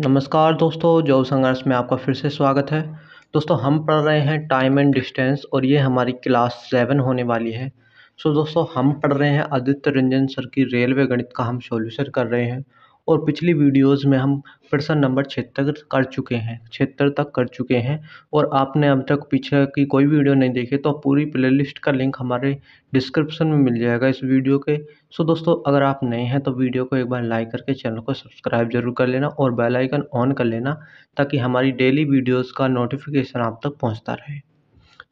नमस्कार दोस्तों, जॉब संघर्ष में आपका फिर से स्वागत है। दोस्तों, हम पढ़ रहे हैं टाइम एंड डिस्टेंस और ये हमारी क्लास 7 होने वाली है। दोस्तों, हम पढ़ रहे हैं आदित्य रंजन सर की रेलवे गणित का हम सॉल्यूशन कर रहे हैं और पिछली वीडियोस में हम प्रश्न नंबर 76 कर चुके हैं, 76 तक कर चुके हैं। और आपने अब तक पीछे की कोई वीडियो नहीं देखी तो पूरी प्लेलिस्ट का लिंक हमारे डिस्क्रिप्शन में मिल जाएगा इस वीडियो के। दोस्तों, अगर आप नए हैं तो वीडियो को एक बार लाइक करके चैनल को सब्सक्राइब जरूर कर लेना और बेल आइकन ऑन कर लेना ताकि हमारी डेली वीडियोस का नोटिफिकेशन आप तक पहुंचता रहे।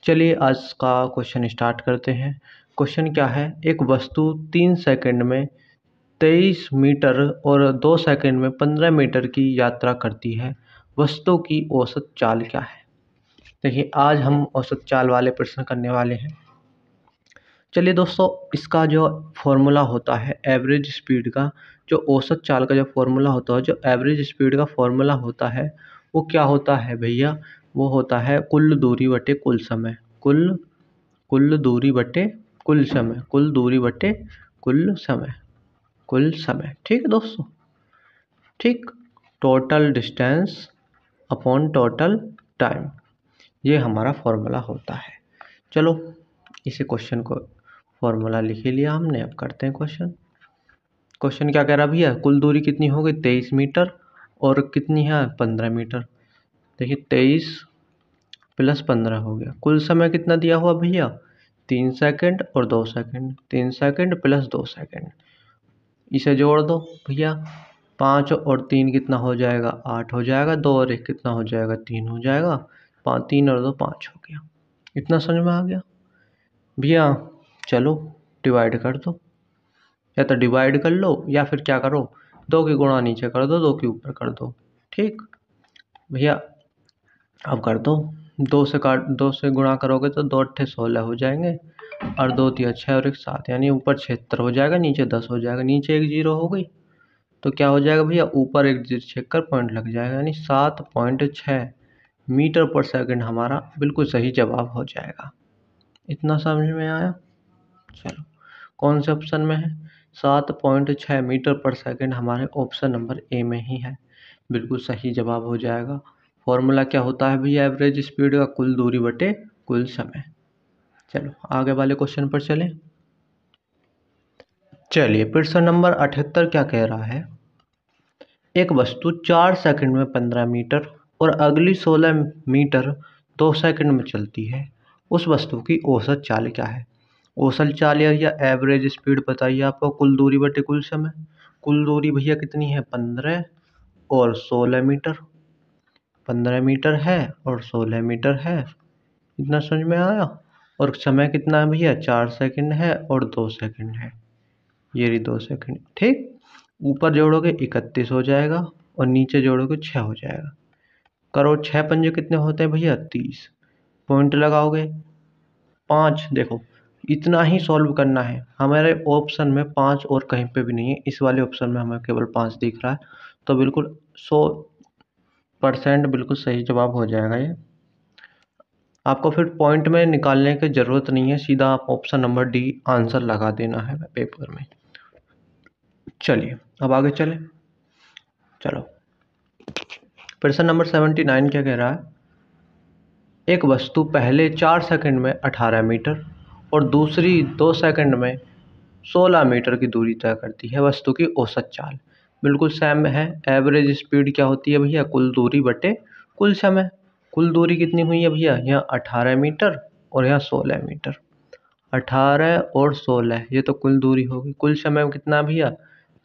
चलिए आज का क्वेश्चन स्टार्ट करते हैं। क्वेश्चन क्या है? एक वस्तु 3 सेकंड में 23 मीटर और 2 सेकंड में 15 मीटर की यात्रा करती है। वस्तु की औसत चाल क्या है? देखिए, आज हम औसत चाल वाले प्रश्न करने वाले हैं। चलिए दोस्तों, इसका जो फॉर्मूला होता है एवरेज स्पीड का, जो औसत चाल का जो फॉर्मूला होता है, जो एवरेज स्पीड का फॉर्मूला होता है वो क्या होता है भैया? वो होता है कुल दूरी बटे कुल समय। कुल दूरी बटे कुल समय। कुल दूरी बटे कुल समय। कुल समय। ठीक है दोस्तों? ठीक। Total distance upon total time, ये हमारा फॉर्मूला होता है। चलो, इसी क्वेश्चन को फॉर्मूला लिख ही लिया हमने। अब करते हैं क्वेश्चन। क्वेश्चन क्या कह रहा भैया? कुल दूरी कितनी हो गई? 23 मीटर और कितनी है? 15 मीटर। देखिए, 23 प्लस 15 हो गया। कुल समय कितना दिया हुआ भैया? 3 सेकंड और 2 सेकंड। 3 सेकंड प्लस 2 सेकंड, इसे जोड़ दो भैया। 5 और 3 कितना हो जाएगा? 8 हो जाएगा। 2 और 1 कितना हो जाएगा? 3 हो जाएगा। 3 और 2 5 हो गया। इतना समझ में आ गया भैया? चलो डिवाइड कर दो, या तो डिवाइड कर लो या फिर क्या करो, 2 की गुणा नीचे कर दो, 2 के ऊपर कर दो। ठीक भैया, अब कर दो। 2 से गुणा करोगे तो 2 अट्ठे 16 हो जाएंगे और 2 तिया 6 और 1 7, यानी ऊपर 76 हो जाएगा, नीचे 10 हो जाएगा। नीचे एक जीरो हो गई तो क्या हो जाएगा भैया? ऊपर एक जीरो छेक पॉइंट लग जाएगा, यानी 7.6 मीटर पर सेकंड हमारा बिल्कुल सही जवाब हो जाएगा। इतना समझ में आया? चलो, कौन से ऑप्शन में है? 7.6 मीटर पर सेकंड हमारे ऑप्शन नंबर ए में ही है, बिल्कुल सही जवाब हो जाएगा। फॉर्मूला क्या होता है भैया? एवरेज स्पीड का कुल दूरी बटे कुल समय। चलो आगे वाले क्वेश्चन पर चलें। चलिए, प्रश्न नंबर 78 क्या कह रहा है? एक वस्तु 4 सेकंड में 15 मीटर और अगली 16 मीटर 2 सेकंड में चलती है। उस वस्तु की औसत चाल क्या है? औसत चाल या एवरेज स्पीड बताइए आपको। कुल दूरी बटे कुल समय। कुल दूरी भैया कितनी है? 15 और 16 मीटर। 15 मीटर है और 16 मीटर है। इतना समझ में आया? और समय कितना है भैया? 4 सेकंड है और 2 सेकंड है। ये रही 2 सेकंड। ठीक। ऊपर जोड़ोगे 31 हो जाएगा और नीचे जोड़ोगे 6 हो जाएगा। करो 6 पंजे कितने होते हैं भैया? 30। पॉइंट लगाओगे 5। देखो, इतना ही सॉल्व करना है। हमारे ऑप्शन में 5 और कहीं पे भी नहीं है, इस वाले ऑप्शन में हमें केवल 5 दिख रहा है, तो बिल्कुल 100% बिल्कुल सही जवाब हो जाएगा ये। आपको फिर पॉइंट में निकालने की ज़रूरत नहीं है, सीधा आप ऑप्शन नंबर डी आंसर लगा देना है पेपर में। चलिए अब आगे चलें। चलो, प्रश्न नंबर 79 क्या कह रहा है? एक वस्तु पहले 4 सेकंड में 18 मीटर और दूसरी 2 सेकंड में 16 मीटर की दूरी तय करती है। वस्तु की औसत चाल बिल्कुल सेम है। एवरेज स्पीड क्या होती है भैया? कुल दूरी बटे कुल समय। कुल दूरी कितनी हुई है भैया? यहाँ 18 मीटर और यहाँ 16 मीटर। 18 और 16, ये तो कुल दूरी होगी। कुल समय कितना भैया?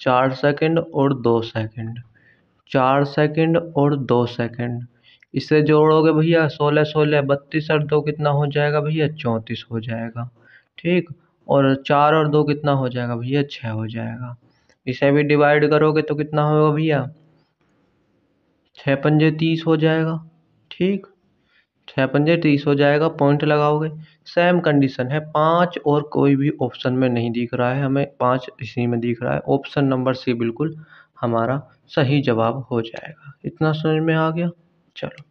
4 सेकंड और 2 सेकंड। 4 सेकंड और 2 सेकंड, इसे जोड़ोगे भैया 16 16 32 और 2 कितना हो जाएगा भैया? 34 हो जाएगा। ठीक। और 4 और 2 कितना हो जाएगा भैया? 6 हो जाएगा। इसे भी डिवाइड करोगे तो कितना होगा भैया? 6 पंजे 30 हो जाएगा। ठीक। 6 पंजे 30 हो जाएगा। पॉइंट लगाओगे। सेम कंडीशन है, 5 और कोई भी ऑप्शन में नहीं दिख रहा है, हमें 5 इसी में दिख रहा है। ऑप्शन नंबर सी बिल्कुल हमारा सही जवाब हो जाएगा। इतना समझ में आ गया? चलो,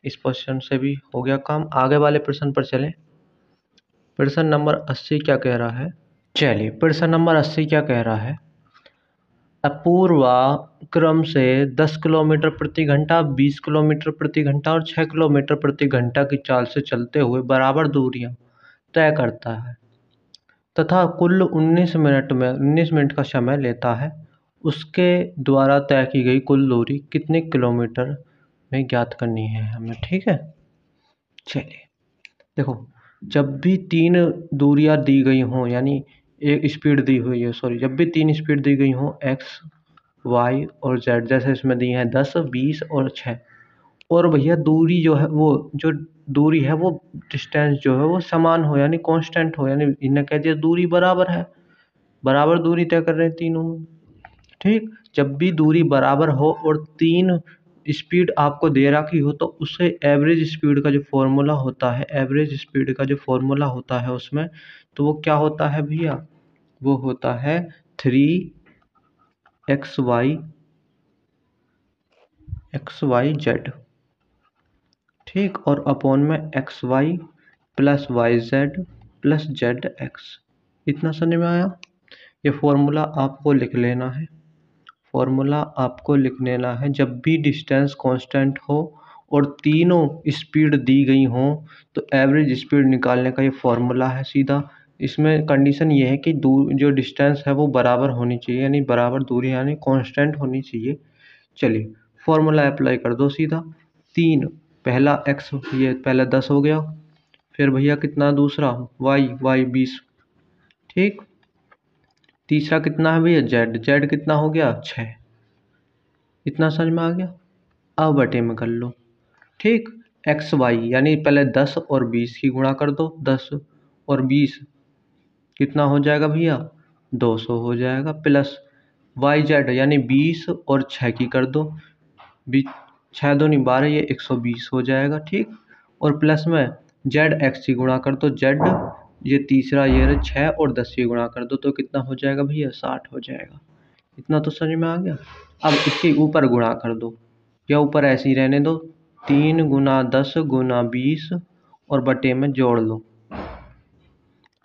इस क्वेश्चन से भी हो गया काम। आगे वाले प्रश्न पर चलें। प्रश्न नंबर 80 क्या कह रहा है? चलिए, प्रश्न नंबर 80 क्या कह रहा है? अपूर्वा क्रम से 10 किलोमीटर प्रति घंटा, 20 किलोमीटर प्रति घंटा और 6 किलोमीटर प्रति घंटा की चाल से चलते हुए बराबर दूरियां तय करता है तथा कुल 19 मिनट का समय लेता है। उसके द्वारा तय की गई कुल दूरी कितने किलोमीटर में ज्ञात करनी है हमें। ठीक है, चलिए देखो, जब भी तीन दूरियां दी गई हों, यानी एक स्पीड दी हुई है, सॉरी, जब भी तीन स्पीड दी गई हों एक्स, वाई और जेड, जैसे इसमें दी हैं 10, 20 और 6, और भैया दूरी जो है वो जो दूरी है वो डिस्टेंस जो है वो समान हो, यानी कांस्टेंट हो, यानी इन्हें कह दिया दूरी बराबर है, बराबर दूरी तय कर रहे हैं तीनों में। ठीक, जब भी दूरी बराबर हो और तीन स्पीड आपको दे रखी हो तो उससे एवरेज स्पीड का जो फॉर्मूला होता है, एवरेज स्पीड का जो फॉर्मूला होता है उसमें, तो वो क्या होता है भैया, वो होता है 3xy जेड। ठीक, और अपॉन में xy plus yz plus zx। इतना समझ में आया। ये फॉर्मूला आपको लिख लेना है, फॉर्मूला आपको लिख लेना है। जब भी डिस्टेंस कांस्टेंट हो और तीनों स्पीड दी गई हों तो एवरेज स्पीड निकालने का ये फॉर्मूला है सीधा। इसमें कंडीशन ये है कि दूर जो डिस्टेंस है वो बराबर होनी चाहिए, यानी बराबर दूरी, यानी कांस्टेंट होनी चाहिए। चलिए फॉर्मूला अप्लाई कर दो सीधा। तीन, पहला x, ये पहला 10 हो गया, फिर भैया कितना दूसरा y 20। ठीक, तीसरा कितना है भैया z कितना हो गया 6। इतना समझ में आ गया। अब बटे में कर लो। ठीक, एक्स वाई यानी पहले 10 और 20 की गुणा कर दो, 10 और 20 कितना हो जाएगा भैया 200 हो जाएगा, प्लस वाई जेड यानी 20 और 6 की कर दो, 6 दूनी 12, ये 120 हो जाएगा। ठीक, और प्लस में जेड एक्स की गुणा कर दो, जेड ये तीसरा ये 6 और 10 की गुणा कर दो तो कितना हो जाएगा भैया 60 हो जाएगा। इतना तो समझ में आ गया। अब इसके ऊपर गुणा कर दो, या ऊपर ऐसे ही रहने दो, 3 गुना 10 गुना 20 और बटे में जोड़ लो,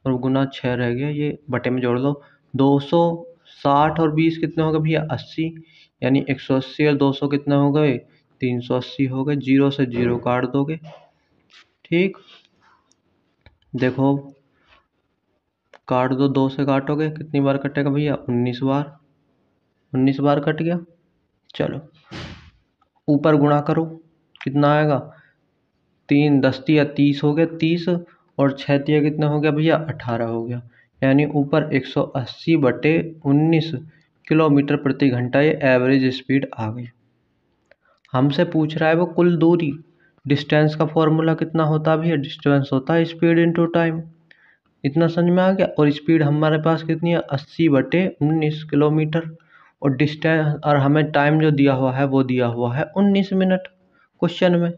और गुना 6 रह गया, ये बटे में जोड़ लो। 260 और 20 कितने हो गए भैया 80, यानी 180 और 200 कितने हो गए 380 हो गए। जीरो से जीरो काट दोगे। ठीक, देखो काट दो, 2 से काटोगे कितनी बार कटेगा भैया 19 बार, 19 बार कट गया। चलो ऊपर गुणा करो, कितना आएगा 3 10 या 30 हो गया 30, और 6 तिया कितना हो गया भैया 18 हो गया, यानी ऊपर 180/19 किलोमीटर प्रति घंटा ये एवरेज स्पीड आ गई। हमसे पूछ रहा है वो कुल दूरी, डिस्टेंस का फॉर्मूला कितना होता है भैया, डिस्टेंस होता है स्पीड इनटू टाइम। इतना समझ में आ गया। और स्पीड हमारे पास कितनी है 80/19 किलोमीटर, और डिस्टेंस और हमें टाइम जो दिया हुआ है वो दिया हुआ है 19 मिनट। क्वेश्चन में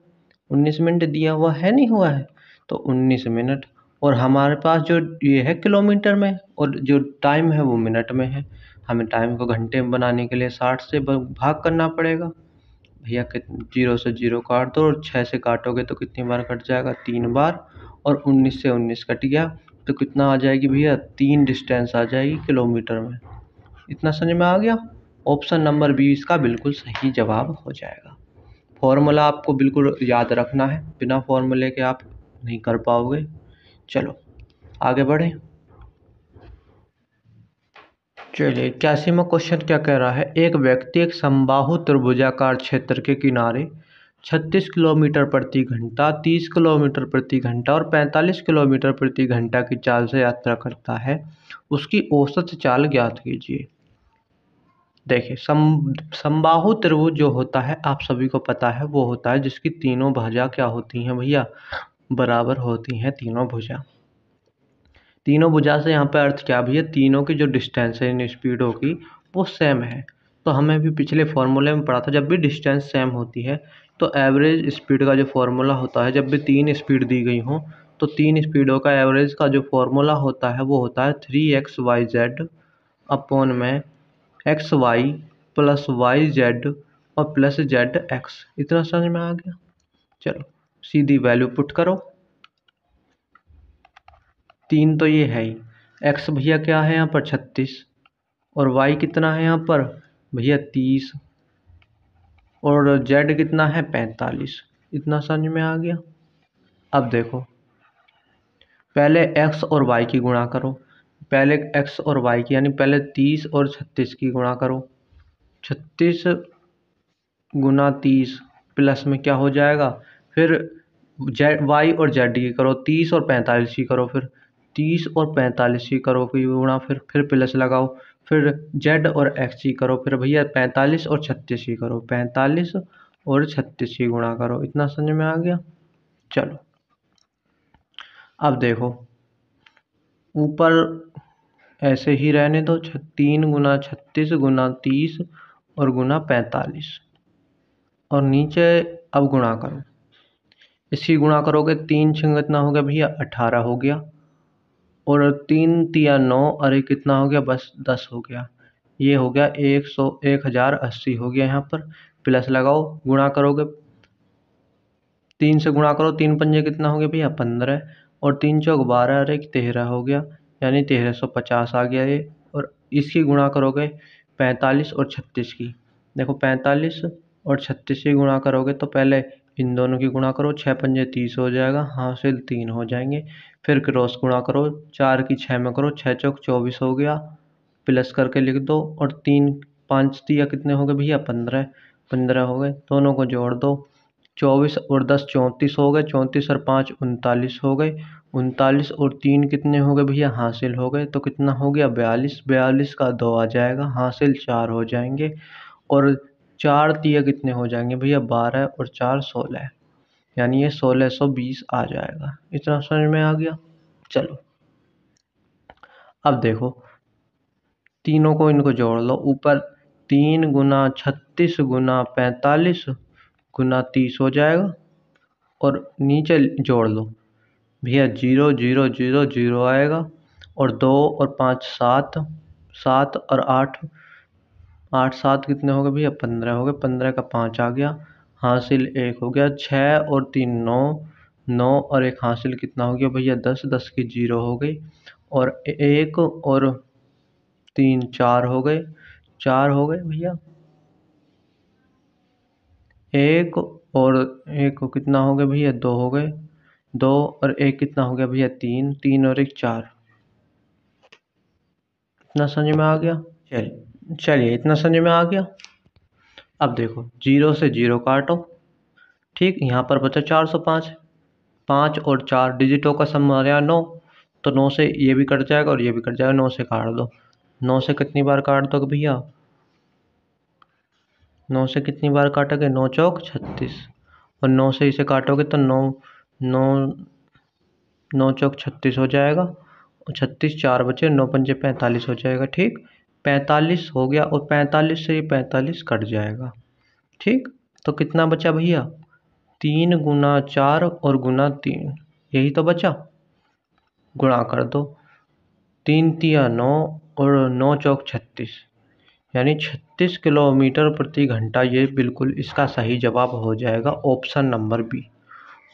19 मिनट दिया हुआ है, नहीं हुआ है, तो 19 मिनट, और हमारे पास जो ये है किलोमीटर में और जो टाइम है वो मिनट में है। हमें टाइम को घंटे में बनाने के लिए 60 से भाग करना पड़ेगा भैया। जीरो से जीरो काट दो और 6 से काटोगे तो कितनी बार कट जाएगा 3 बार, और 19 से 19 कट गया तो कितना आ जाएगी भैया 3 डिस्टेंस आ जाएगी किलोमीटर में। इतना समझ में आ गया। ऑप्शन नंबर 20 का बिल्कुल सही जवाब हो जाएगा। फॉर्मूला आपको बिल्कुल याद रखना है, बिना फॉर्मूले के आप नहीं कर पाओगे। चलो आगे बढ़े। चलिए 81वां क्वेश्चन क्या कह रहा है, एक व्यक्ति एक समबाहु त्रिभुजाकार क्षेत्र के किनारे 36 किलोमीटर प्रति घंटा, 30 किलोमीटर प्रति घंटा और 45 किलोमीटर प्रति घंटा की चाल से यात्रा करता है। उसकी औसत चाल ज्ञात कीजिए। देखिए समबाहु त्रिभुज जो होता है आप सभी को पता है, वो होता है जिसकी तीनों भुजा क्या होती हैं भैया, बराबर होती हैं तीनों भुजा। तीनों भुजा से यहाँ पे अर्थ क्या भैया, तीनों की जो डिस्टेंस है इन स्पीडों की वो सेम है। तो हमें भी पिछले फॉर्मूले में पढ़ा था, जब भी डिस्टेंस सेम होती है तो एवरेज स्पीड का जो फॉर्मूला होता है, जब भी तीन स्पीड दी गई हो तो तीन स्पीडों का एवरेज का जो फॉर्मूला होता है वो होता है 3xyz अपॉन में xy प्लस yz और प्लस zx। इतना समझ में आ गया। चलो सीधी वैल्यू पुट करो। 3 तो ये है ही, x भैया क्या है यहाँ पर 36, और y कितना है यहाँ पर भैया 30 और जेड कितना है 45। इतना समझ में आ गया। अब देखो पहले x और y की गुणा करो। पहले x और y की यानी पहले 30 और 36 की गुणा करो। 36 गुना 30 प्लस में क्या हो जाएगा, फिर जेड वाई और जेड की करो, 30 और 45 की करो, फिर 30 और 45 की करो कि गुणा, फिर प्लस लगाओ, फिर जेड और एक्स की करो, फिर भैया 45 और 36 की करो, 45 और 36 की गुणा करो। इतना समझ में आ गया। चलो अब देखो ऊपर ऐसे ही रहने दो, 3 गुना 36 गुना 30 और गुना 45 और नीचे अब गुणा करो। इसकी गुणा करोगे 3 छंग कितना हो गया भैया 18 हो गया, और 3 तिया 9 अरे कितना हो गया बस 10 हो गया। ये हो गया 1080 हो गया। यहाँ पर प्लस लगाओ, गुणा करोगे 3 से गुणा करो, 3 पंजे कितना हो गया भैया 15 और 3 चौक 12 अरे 13 हो गया, यानी 1350 आ गया ये। और इसकी गुणा करोगे 45 और 36 की। देखो 45 और 36 की गुणा करोगे तो पहले इन दोनों की गुणा करो, 6 पंजे 30 हो जाएगा, हासिल 3 हो जाएंगे। फिर क्रॉस गुणा करो, 4 की 6 में करो, 6 चौक 24 हो गया, प्लस करके लिख दो, और 3 5 तिया कितने हो गए भैया 15 15 हो गए। दोनों को जोड़ दो, 24 और 10 34 हो गए, 34 और 5 39 हो गए, 39 और 3 कितने हो गए भैया हासिल हो गए, तो कितना हो गया 42, 42 का 2 आ जाएगा, हासिल 4 हो जाएंगे। और 4 तिया कितने हो जाएंगे भैया 12 और 4 16, यानी ये 1620 आ जाएगा। इतना समझ में आ गया। चलो अब देखो तीनों को इनको जोड़ लो, ऊपर 3 गुना 36 गुना 45 गुना 30 हो जाएगा, और नीचे जोड़ लो भैया 0 0 0 0 आएगा, और 2 और 5 7, 7 और 8 8 7 कितने हो गए भैया 15 हो गए, 15 का 5 आ गया, हासिल 1 हो गया। 6 और 3 9, 9 और 1 हासिल कितना हो गया भैया 10, 10 की 0 हो गई, और 1 और 3 4 हो गए, 4 हो गए भैया। 1 और 1 को कितना हो गया भैया 2 हो गए, 2 और 1 कितना हो गया भैया 3, 3 और 1 4। इतना समझ में आ गया। चलिए इतना समझ में आ गया। अब देखो 0 से 0 काटो, ठीक, यहाँ पर बचा 405, 5 और 4 डिजिटों का सम आ गया 9, तो 9 से ये भी कट जाएगा और ये भी कट जाएगा, 9 से काट दो। 9 से कितनी बार काट दोगे भैया, 9 से कितनी बार काटोगे, 9 चौक 36, और 9 से इसे काटोगे तो 9 9 9 चौक 36 हो जाएगा, और 36 4 बचे, 9 पंजे 45 हो जाएगा, ठीक, 45 हो गया, और 45 से ये 45 कट जाएगा, ठीक। तो कितना बचा भैया 3 गुना 4 और गुना 3, यही तो बचा। गुणा कर दो, 3 तिया 9 और 9 चौक 36, यानी 36 किलोमीटर प्रति घंटा। ये बिल्कुल इसका सही जवाब हो जाएगा option number B.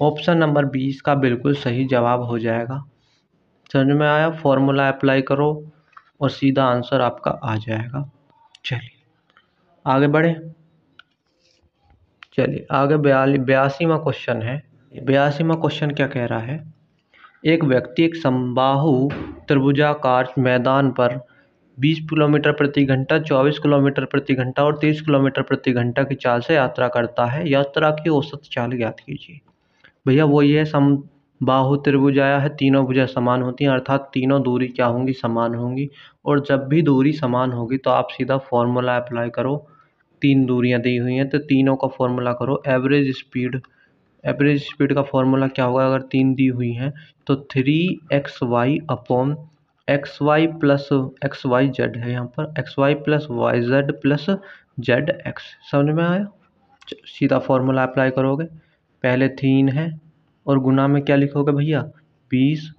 Option number B इसका बिल्कुल सही जवाब हो जाएगा। समझ में आया। फॉर्मूला अप्लाई करो और सीधा आंसर आपका आ जाएगा। चलिए आगे बढ़े। चलिए आगे 82वां क्वेश्चन है। 82वां क्वेश्चन क्या कह रहा है, एक व्यक्ति एक समबाहु त्रिभुजाकार मैदान पर 20 किलोमीटर प्रति घंटा, 24 किलोमीटर प्रति घंटा और 30 किलोमीटर प्रति घंटा की चाल से यात्रा करता है। यात्रा की औसत चाल ज्ञात कीजिए। भैया वो ये समबाहु त्रिभुज आया है, तीनों भुजा समान होती हैं, अर्थात तीनों दूरी क्या होंगी समान होंगी। और जब भी दूरी समान होगी तो आप सीधा फॉर्मूला अप्लाई करो। 3 दूरियां दी हुई हैं तो तीनों का फॉर्मूला करो। एवरेज स्पीड का फॉर्मूला क्या होगा, अगर 3 दी हुई हैं तो 3xy upon xy plus xyz है, यहाँ पर xy plus yz plus zx। समझ में आया। सीधा फॉर्मूला अप्लाई करोगे, पहले 3 है और गुना में क्या लिखोगे भैया 20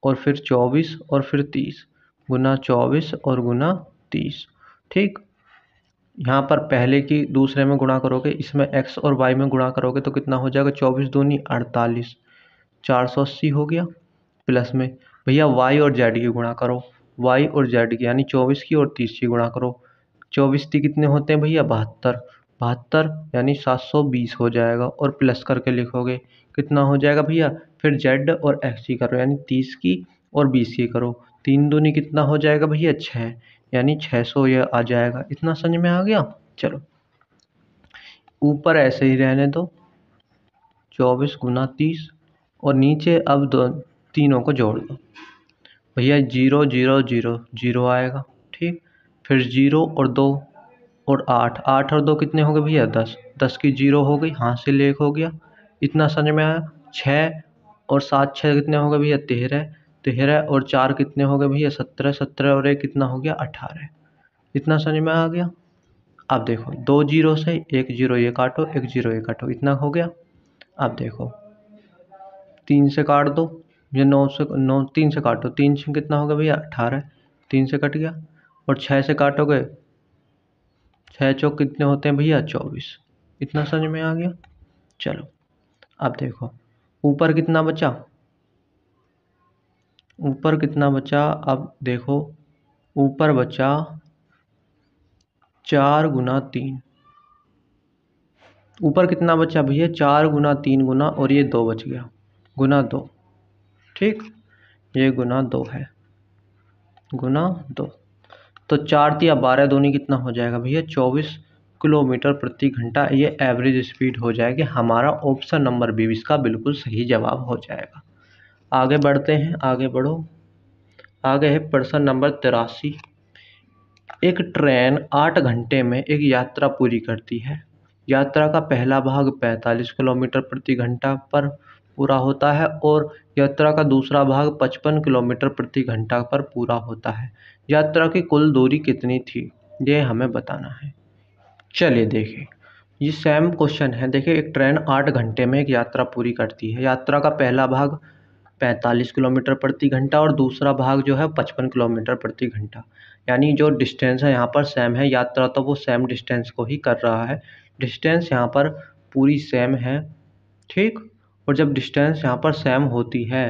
और फिर 24 और फिर 30, गुना 24 और गुना 30, ठीक। यहाँ पर पहले की दूसरे में गुणा करोगे, इसमें x और y में गुणा करोगे तो कितना हो जाएगा 24 दूनी 48, 480 हो गया। प्लस में भैया y और z की गुणा करो, y और z की यानी 24 की और 30 की गुणा करो, 24 कितने होते हैं भैया 72, 72 यानी 720 हो जाएगा और प्लस करके लिखोगे कितना हो जाएगा भैया। फिर जेड और एक्स की करो यानी 30 की और 20 की करो, 3 दूनी कितना हो जाएगा भैया 6 यानी 600 यह आ जाएगा। इतना समझ में आ गया। चलो ऊपर ऐसे ही रहने दो 24 गुना 30 और नीचे अब तीनों को जोड़ दो भैया 0 0 0 0 आएगा। ठीक, फिर 0 और 2 और 8, 8 और 2 कितने हो गए भैया 10, 10 की 0 हो गई, हाथ से लेख हो गया। इतना समझ में आया। 6 और 7 6 कितने हो गए भैया 13, 13 और 4 कितने हो गए भैया 17, 17 और 1 कितना हो गया 18। इतना समझ में आ गया। अब देखो 2 जीरो से 1 जीरो ये काटो, 1 जीरो ये काटो, इतना हो गया। अब देखो 3 से काट दो, ये 9 से 9 3 से काटो, 3 से कितना होगा भैया 18, 3 से कट गया। और 6 से काटोगे 6 चौक कितने होते हैं भैया 24। इतना समझ में आ गया। चलो अब देखो ऊपर कितना बचा, ऊपर कितना बचा। अब देखो ऊपर बचा 4 गुना 3, ऊपर कितना बचा भैया 4 गुना 3 गुना और ये 2 बच गया गुना 2। ठीक, ये गुना 2 है, गुना 2। तो 4 तिया 12 दूनी कितना हो जाएगा भैया 24 किलोमीटर प्रति घंटा। ये एवरेज स्पीड हो जाएगी। हमारा ऑप्शन नंबर बी इसका बिल्कुल सही जवाब हो जाएगा। आगे बढ़ते हैं, आगे बढ़ो। आगे है प्रश्न नंबर 83। एक ट्रेन 8 घंटे में एक यात्रा पूरी करती है। यात्रा का पहला भाग 45 किलोमीटर प्रति घंटा पर पूरा होता है और यात्रा का दूसरा भाग 55 किलोमीटर प्रति घंटा पर पूरा होता है। यात्रा की कुल दूरी कितनी थी, ये हमें बताना है। चलिए देखिए, ये सेम क्वेश्चन है। देखिए एक ट्रेन 8 घंटे में एक यात्रा पूरी करती है। यात्रा का पहला भाग 45 किलोमीटर प्रति घंटा और दूसरा भाग जो है 55 किलोमीटर प्रति घंटा। यानी जो डिस्टेंस है यहाँ पर सेम है। यात्रा तो वो सेम डिस्टेंस को ही कर रहा है, डिस्टेंस यहाँ पर पूरी सेम है। ठीक, और जब डिस्टेंस यहाँ पर सेम होती है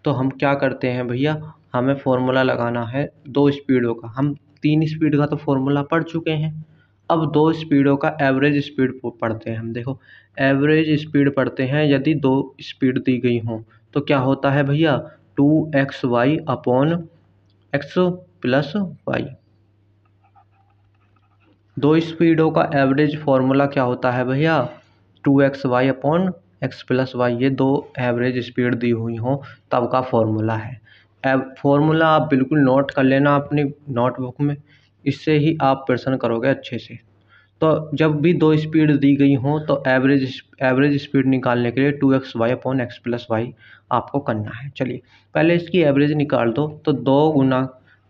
तो हम क्या करते हैं भैया, हमें फॉर्मूला लगाना है दो स्पीडों का। हम 3 स्पीड का तो फॉर्मूला पढ़ चुके हैं, अब 2 स्पीडों का एवरेज स्पीड पढ़ते हैं हम। देखो एवरेज स्पीड पढ़ते हैं। यदि 2 स्पीड दी गई हों तो क्या होता है भैया 2xy upon x plus Y. 2 स्पीडों का एवरेज फॉर्मूला क्या होता है भैया 2xy upon x plus Y. ये 2 एवरेज स्पीड दी हुई हों तब का फॉर्मूला है। फॉर्मूला आप बिल्कुल नोट कर लेना अपनी नोटबुक में, इससे ही आप प्रश्न करोगे अच्छे से। तो जब भी 2 स्पीड दी गई हों तो एवरेज स्पीड निकालने के लिए 2xy upon x plus Y आपको करना है। चलिए पहले इसकी एवरेज निकाल दो। तो 2 गुना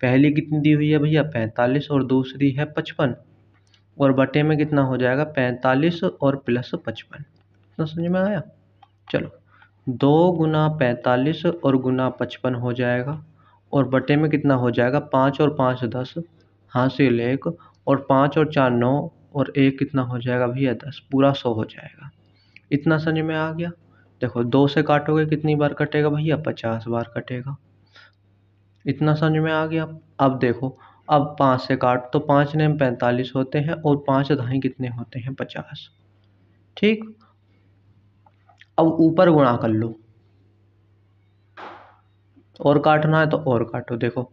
पहली कितनी दी हुई है भैया 45 और दूसरी है 55 और बटे में कितना हो जाएगा 45 और प्लस 55। इतना समझ में आया। चलो 2 गुना 45 और गुना 55 हो जाएगा और बटे में कितना हो जाएगा 5 और 5 10, हासिल 1 और 5 और 4 9 और 1 कितना हो जाएगा भैया 10, पूरा 100 हो जाएगा। इतना समझ में आ गया। देखो 2 से काटोगे कितनी बार कटेगा भैया 50 बार कटेगा। इतना समझ में आ गया। अब देखो अब 5 से काट तो 5 ने 45 होते हैं और 5 दाएं कितने होते हैं 50। ठीक, अब ऊपर गुणा कर लो, और काटना है तो और काटो। देखो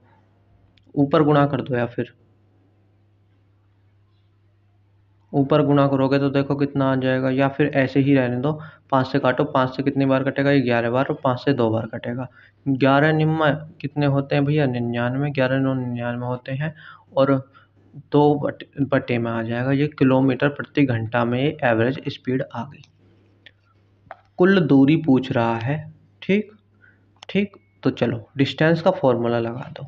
ऊपर गुणा कर दो या फिर ऊपर गुणा करोगे तो देखो कितना आ जाएगा, या फिर ऐसे ही रहने दो। 5 से काटो, 5 से कितनी बार कटेगा 11 बार और 5 से 2 बार कटेगा। 11 निम्मा कितने होते हैं भैया 99, 11 9 99 होते हैं और 2 बटे में आ जाएगा। ये किलोमीटर प्रति घंटा में एवरेज स्पीड आ गई। कुल दूरी पूछ रहा है। ठीक ठीक, तो चलो डिस्टेंस का फॉर्मूला लगा दो।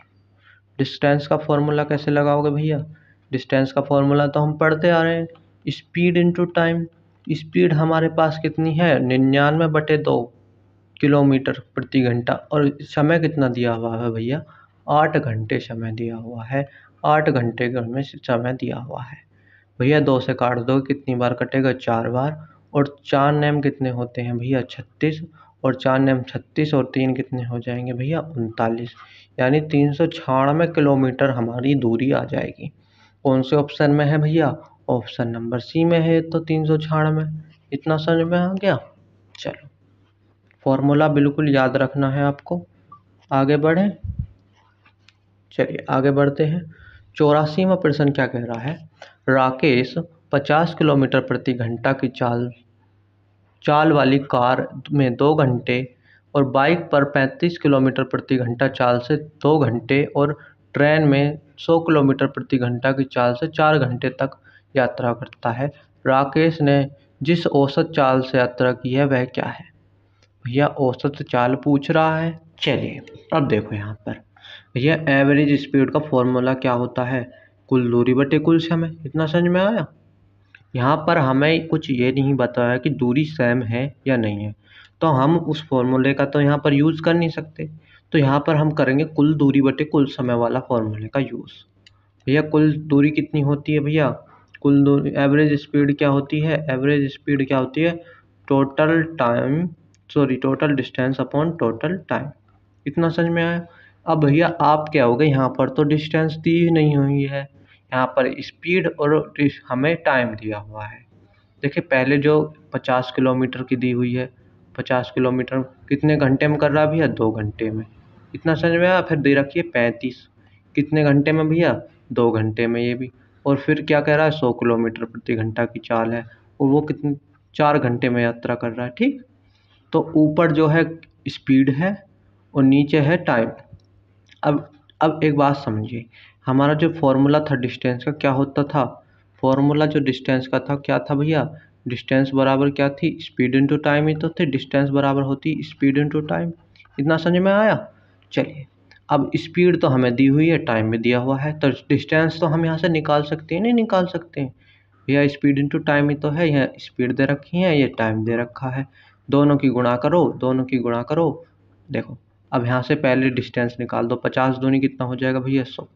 डिस्टेंस का फॉर्मूला कैसे लगाओगे भैया, डिस्टेंस का फॉर्मूला तो हम पढ़ते आ रहे हैं, स्पीड इनटू टाइम। स्पीड हमारे पास कितनी है 99/2 किलोमीटर प्रति घंटा और समय कितना दिया हुआ है भैया 8 घंटे समय दिया हुआ है। 8 घंटे में समय दिया हुआ है भैया। 2 से काट दो कितनी बार कटेगा 4 बार और 4 नेम कितने होते हैं भैया 36 और 4 नेम 36 और 3 कितने हो जाएंगे भैया 39, यानी 396 किलोमीटर हमारी दूरी आ जाएगी। कौन से ऑप्शन में है भैया? ऑप्शन नंबर सी में है, तो 396। इतना समझ में आ गया? चलो, फॉर्मूला बिल्कुल याद रखना है आपको। आगे बढ़ें, चलिए आगे बढ़ते हैं। 84वां प्रश्न क्या कह रहा है? राकेश 50 किलोमीटर प्रति घंटा की चाल वाली कार में 2 घंटे और बाइक पर 35 किलोमीटर प्रति घंटा चाल से 2 घंटे और ट्रेन में 100 किलोमीटर प्रति घंटा की चाल से 4 घंटे तक यात्रा करता है। राकेश ने जिस औसत चाल से यात्रा की है वह क्या है? भैया औसत चाल पूछ रहा है। चलिए अब देखो यहाँ पर भैया एवरेज स्पीड का फॉर्मूला क्या होता है? कुल दूरी बटे कुल समय। इतना समझ में आया? यहाँ पर हमें कुछ ये नहीं बताया कि दूरी सेम है या नहीं है, तो हम उस फॉर्मूले का तो यहाँ पर यूज़ कर नहीं सकते। तो यहाँ पर हम करेंगे कुल दूरी बटे कुल समय वाला फॉर्मूले का यूज़। भैया कुल दूरी कितनी होती है भैया? कुल दूरी एवरेज स्पीड क्या होती है? एवरेज स्पीड क्या होती है? Total distance upon total time. इतना समझ में आया? अब भैया आप क्या हो गए, यहाँ पर तो डिस्टेंस दी ही नहीं हुई है, यहाँ पर स्पीड और हमें टाइम दिया हुआ है। देखिए पहले जो 50 किलोमीटर की दी हुई है, 50 किलोमीटर कितने घंटे में कर रहा है भैया? 2 घंटे में। इतना समझ में आया? फिर दे रखी है 35, कितने घंटे में भैया? 2 घंटे में ये भी। और फिर क्या कह रहा है? 100 किलोमीटर प्रति घंटा की चाल है और वो कितने 4 घंटे में यात्रा कर रहा है। ठीक, तो ऊपर जो है स्पीड है और नीचे है टाइम। अब एक बात समझिए, हमारा जो फॉर्मूला था डिस्टेंस का क्या होता था? फॉर्मूला जो डिस्टेंस का था क्या था भैया? डिस्टेंस बराबर क्या थी? स्पीड इनटू टाइम ही तो थे। डिस्टेंस बराबर होती स्पीड इनटू टाइम। इतना समझ में आया? चलिए अब स्पीड तो हमें दी हुई है, टाइम में दिया हुआ है, तो डिस्टेंस तो हम यहाँ से निकाल सकते हैं, नहीं निकाल सकते हैं भैया? स्पीड इनटू टाइम ही तो है, यहाँ स्पीड दे रखी है, ये टाइम दे रखा है, दोनों की गुणा करो, दोनों की गुणा करो। देखो अब यहाँ से पहले डिस्टेंस निकाल दो, 50 दूनी कितना हो जाएगा भैया? 100।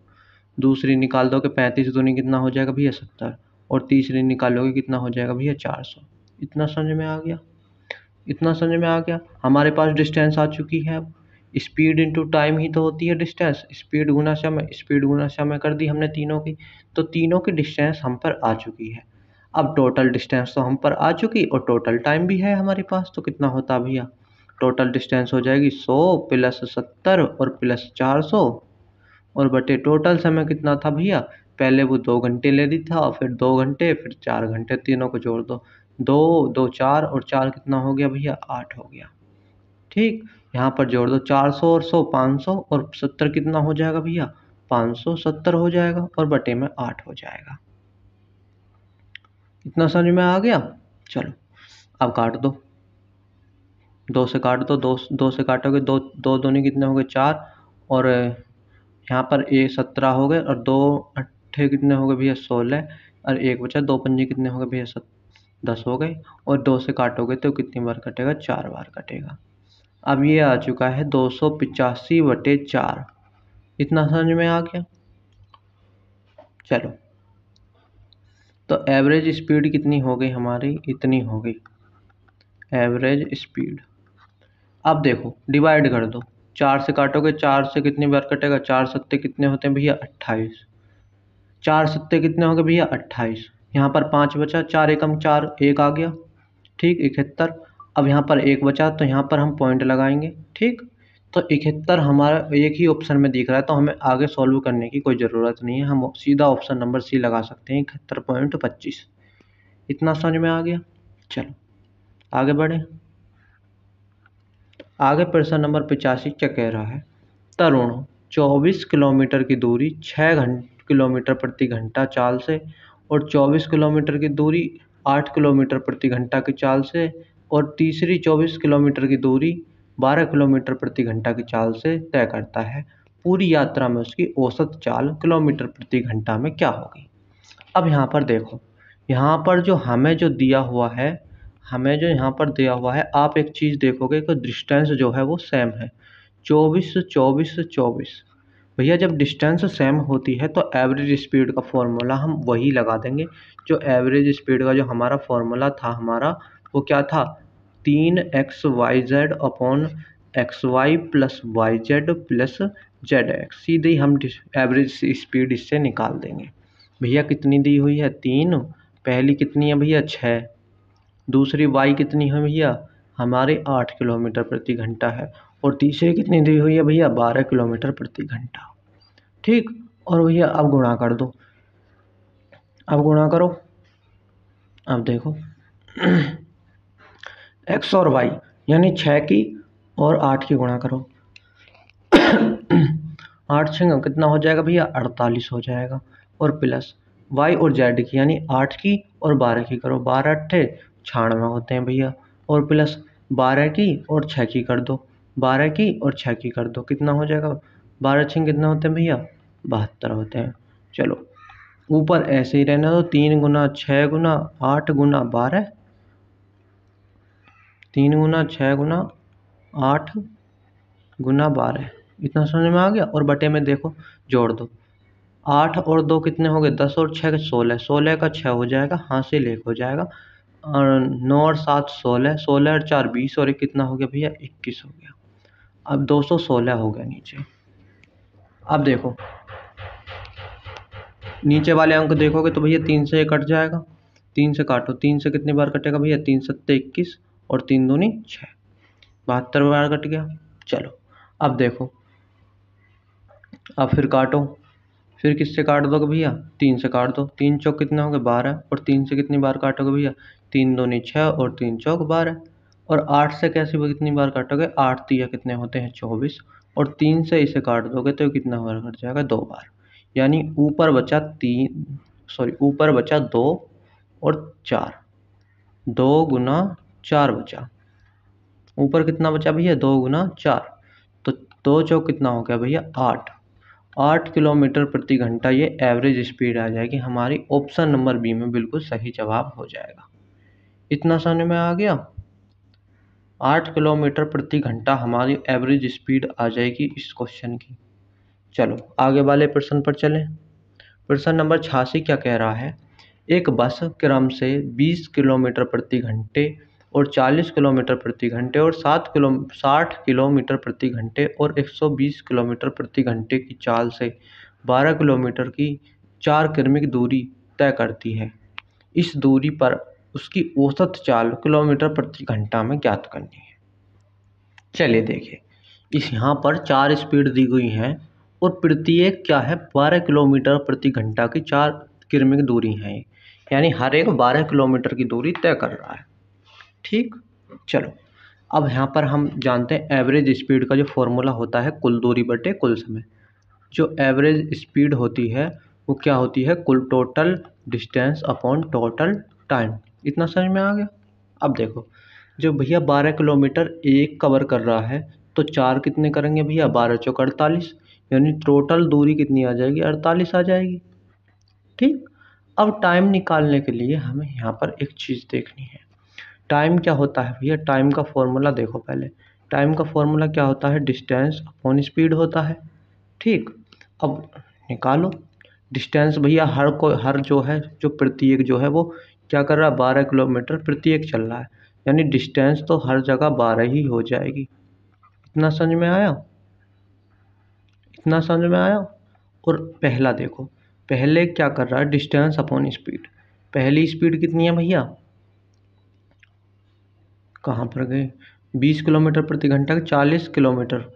दूसरी निकाल दो कि 35 दूनी कितना हो जाएगा भैया? 70। और तीसरी निकालोगे कितना हो जाएगा भैया? 400। इतना समझ में आ गया? इतना समझ में आ गया? हमारे पास डिस्टेंस आ चुकी है। अब स्पीड इनटू टाइम ही तो होती है डिस्टेंस, स्पीड गुना समय, स्पीड गुना समय कर दी हमने तीनों की, तो तीनों की डिस्टेंस हम पर आ चुकी है। अब टोटल डिस्टेंस तो हम पर आ चुकी और टोटल टाइम भी है हमारे पास, तो कितना होता भैया? टोटल डिस्टेंस हो जाएगी 100 प्लस 70 और प्लस 400 और बटे टोटल समय कितना था भैया? पहले वो 2 घंटे ले ली था, फिर 2 घंटे, फिर 4 घंटे, तीनों को जोड़ दो, 2 2 4 और 4 कितना हो गया भैया? 8 हो गया। ठीक, यहाँ पर जोड़ दो 400 और 100 500 और 70 कितना हो जाएगा भैया? 570 हो जाएगा और बटे में 8 हो जाएगा। इतना समझ में आ गया? चलो अब काट दो, 2 से काट दो, 2 से काटोगे, 2 दूनी कितने हो गए? 4 और यहाँ पर 17 हो गए और 2 अट्ठे कितने हो गए भैया? 16 और 1 बचा, 2 पंजे कितने हो गए भैया? 10 हो गए। और 2 से काटोगे तो कितनी बार कटेगा? 4 बार कटेगा। अब ये आ चुका है 285/4। इतना समझ में आ गया? चलो, तो एवरेज स्पीड कितनी हो गई हमारी? इतनी हो गई एवरेज स्पीड। अब देखो डिवाइड कर दो, 4 से काटोगे, 4 से कितनी बार कटेगा? 4 सत्ते कितने होते हैं भैया? 28। 4 सत्ते कितने हो गए भैया? 28। यहाँ पर 5 बचा, 4 एकम 4, 1 आ गया। ठीक, 71। अब यहाँ पर 1 बचा तो यहाँ पर हम पॉइंट लगाएंगे। ठीक, तो 71 हमारा एक ही ऑप्शन में दिख रहा है, तो हमें आगे सॉल्व करने की कोई ज़रूरत नहीं है, हम सीधा ऑप्शन नंबर सी लगा सकते हैं, 71.25। इतना समझ में आ गया? चलो आगे बढ़ें। आगे प्रश्न नंबर 85 क्या कह रहा है? तरुण 24 किलोमीटर की दूरी 6 किलोमीटर प्रति घंटा चाल से और 24 किलोमीटर की दूरी 8 किलोमीटर प्रति घंटा की चाल से और तीसरी 24 किलोमीटर की दूरी 12 किलोमीटर प्रति घंटा की चाल से तय करता है। पूरी यात्रा में उसकी औसत चाल किलोमीटर प्रति घंटा में क्या होगी? अब यहाँ पर देखो, यहाँ पर जो हमें जो दिया हुआ है, हमें जो यहाँ पर दिया हुआ है, आप एक चीज़ देखोगे कि डिस्टेंस जो है वो सेम है, 24 24 24। भैया जब डिस्टेंस सेम होती है तो एवरेज स्पीड का फॉर्मूला हम वही लगा देंगे। जो एवरेज स्पीड का जो हमारा फॉर्मूला था हमारा, वो क्या था? 3xyz upon xy plus yz plus zx। सीधे ही हम एवरेज स्पीड इससे निकाल देंगे। भैया कितनी दी हुई है 3, पहली कितनी है भैया 6, दूसरी वाई कितनी है भैया हमारे 8 किलोमीटर प्रति घंटा है, और तीसरी कितनी दी हुई है भैया 12 किलोमीटर प्रति घंटा। ठीक, और भैया अब गुणा कर दो, अब गुणा करो, अब देखो एक्स और वाई यानी 6 की और 8 की गुणा करो 8 6 कितना हो जाएगा भैया 48 हो जाएगा, और प्लस वाई और जेड की यानी 8 की और 12 की करो, 12 अट्ठे 96 होते हैं भैया, और प्लस 12 की और 6 की कर दो, 12 की और 6 की कर दो, कितना हो जाएगा 12 6 कितना होते हैं भैया 72 होते हैं। चलो ऊपर ऐसे ही रहना दो, 3 गुना 6 गुना 8 गुना 12, 3 गुना 6 गुना 8 गुना 12, इतना समझ में आ गया। और बटे में देखो जोड़ दो, 8 और 2 कितने हो गए 10 और 6 16, 16 का 6 हो जाएगा, हासिल 1 हो जाएगा, और 9 और 7 16, 16 और 4 20, और 1 कितना हो गया भैया 21 हो गया। अब 216 हो गया नीचे। अब देखो नीचे वाले अंक देखोगे तो भैया 3 से ये कट जाएगा, 3 से काटो, 3 से कितनी बार कटेगा भैया 3 सत्ते 21 और 3 दूनी 6, 72 बार कट गया। चलो अब देखो, अब फिर काटो, फिर किससे काट दोगे भैया 3 से काट दो, 3 चौक कितने हो गए 12, और 3 से कितनी बार काटोगे भैया 3 दूनी 6 और 3 चौक 12, और 8 से कैसे कितनी बार काटोगे 8 तिया कितने होते हैं 24, और 3 से इसे काट दोगे तो कितना बार कट जाएगा 2 बार, यानी ऊपर बचा 3 सॉरी ऊपर बचा 2 और 4, 2 गुना 4 बचा, ऊपर कितना बचा भैया 2 गुना 4, तो 2 चौक कितना हो गया भैया 8 किलोमीटर प्रति घंटा ये एवरेज स्पीड आ जाएगी हमारी। ऑप्शन नंबर बी में बिल्कुल सही जवाब हो जाएगा। इतना समझ में आ गया, 8 किलोमीटर प्रति घंटा हमारी एवरेज स्पीड आ जाएगी इस क्वेश्चन की। चलो आगे वाले प्रश्न पर चलें। प्रश्न नंबर 86 क्या कह रहा है, एक बस क्रम से 20 किलोमीटर प्रति घंटे और 40 किलोमीटर प्रति घंटे और 60 किलोमीटर प्रति घंटे और 120 किलोमीटर प्रति घंटे की चाल से 12 किलोमीटर की 4 किमी दूरी तय करती है। इस दूरी पर उसकी औसत चाल किलोमीटर प्रति घंटा में ज्ञात करनी है। चलिए देखिए, इस यहाँ पर 4 स्पीड दी गई हैं और प्रत्येक क्या है 12 किलोमीटर प्रति घंटा की 4 किमी की दूरी है, यानी हर एक 12 किलोमीटर की दूरी तय कर रहा है। ठीक, चलो अब यहाँ पर हम जानते हैं एवरेज स्पीड का जो फॉर्मूला होता है कुल दूरी बटे कुल समय। जो एवरेज स्पीड होती है वो क्या होती है कुल total distance upon total time. इतना समझ में आ गया। अब देखो, जो भैया 12 किलोमीटर एक कवर कर रहा है तो 4 कितने करेंगे भैया 12 चौक 48, यानी टोटल दूरी कितनी आ जाएगी 48 आ जाएगी। ठीक, अब टाइम निकालने के लिए हमें यहाँ पर एक चीज़ देखनी है। टाइम क्या होता है भैया, टाइम का फॉर्मूला देखो पहले। टाइम का फॉर्मूला क्या होता है डिस्टेंस अपॉन स्पीड होता है। ठीक, अब निकालो डिस्टेंस भैया हर जो है जो प्रत्येक जो है वो क्या कर रहा है 12 किलोमीटर प्रत्येक चल रहा है, यानी डिस्टेंस तो हर जगह 12 ही हो जाएगी। इतना समझ में आया, इतना समझ में आया। और पहला देखो, पहले क्या कर रहा है डिस्टेंस अपॉन स्पीड। पहली स्पीड कितनी है भैया, कहाँ पर गए 20 किलोमीटर प्रति घंटा 40 किलोमीटर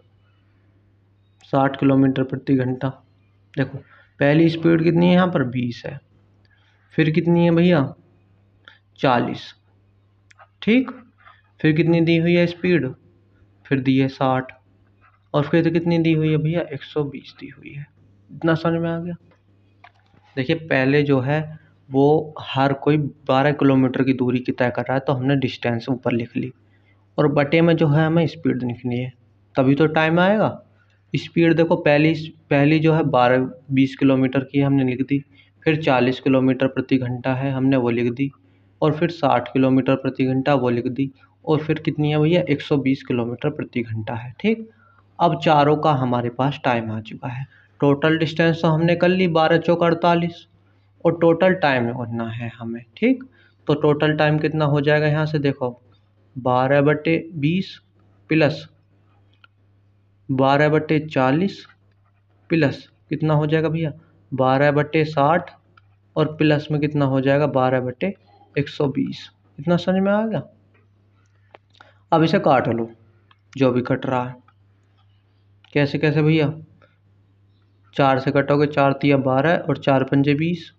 60 किलोमीटर प्रति घंटा। देखो पहली स्पीड कितनी है यहाँ पर 20 है, फिर कितनी है भैया 40, ठीक, फिर कितनी दी हुई है स्पीड, फिर दी है 60, और फिर कितनी दी हुई है भैया 120 दी हुई है। इतना समझ में आ गया। देखिए पहले जो है वो हर कोई 12 किलोमीटर की दूरी की तय कर रहा है तो हमने डिस्टेंस ऊपर लिख ली, और बटे में जो है हमें स्पीड लिखनी है, तभी तो टाइम आएगा। स्पीड देखो पहली जो है 20 किलोमीटर की हमने लिख दी, फिर 40 किलोमीटर प्रति घंटा है हमने वो लिख दी, और फिर 60 किलोमीटर प्रति घंटा वो लिख दी, और फिर कितनी है भैया 120 किलोमीटर प्रति घंटा है। ठीक, अब चारों का हमारे पास टाइम आ चुका है। टोटल डिस्टेंस तो हमने कर ली 12 चौक 48, और टोटल टाइम करना है हमें। ठीक, तो टोटल टाइम कितना हो जाएगा यहाँ से देखो 12/20 प्लस 12/40 प्लस कितना हो जाएगा भैया 12/60 और प्लस में कितना हो जाएगा 12/120। इतना समझ में आ गया। अब इसे काट लो जो भी कट रहा है। कैसे कैसे भैया, 4 से काटोगे 4 तिया 12 और 4 पंजे 20।